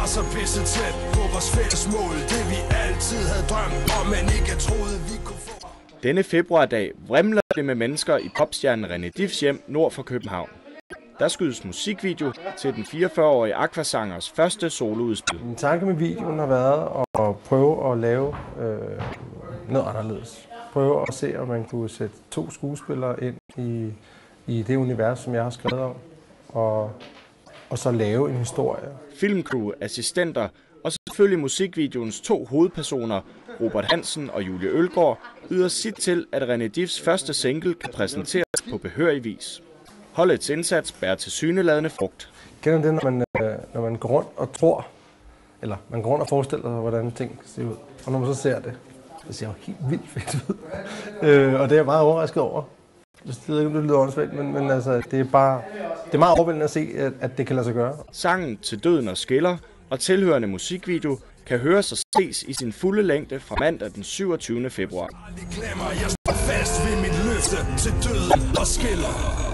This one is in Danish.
var så pisse tæt på vores fælles mål. Det vi altid havde drømt om, men ikke troede vi kunne få. Denne februardag vrimler det med mennesker i popstjernen René Diffs hjem nord for København. Der skydes musikvideo til den 44-årige Aquasangers første soloudspil. Min tanke med videoen har været at prøve at lave noget anderledes. Prøve at se, om man kunne sætte 2 skuespillere ind i det univers, som jeg har skrevet om, og så lave en historie. Filmcrew, assistenter og selvfølgelig musikvideoens 2 hovedpersoner, Robert Hansen og Julie Ølgaard, yder sit til, at René Diffs første single kan præsenteres på behørig vis. Holdets indsats bærer tilsyneladende frugt. Kender det, når man går rundt og tror, eller man går rundt og forestiller sig, hvordan ting ser ud, og når man så ser det, det ser jo helt vildt fedt ud. Og det er jeg meget overrasket over. Jeg ved ikke, om det lyder åndssvagt, men altså, det er meget overvældende at se, at det kan lade sig gøre. Sangen Til døden og skiller og tilhørende musikvideo kan høres og ses i sin fulde længde fra mandag den 27. februar. Jeg står fast ved mit løfte til døden og skiller.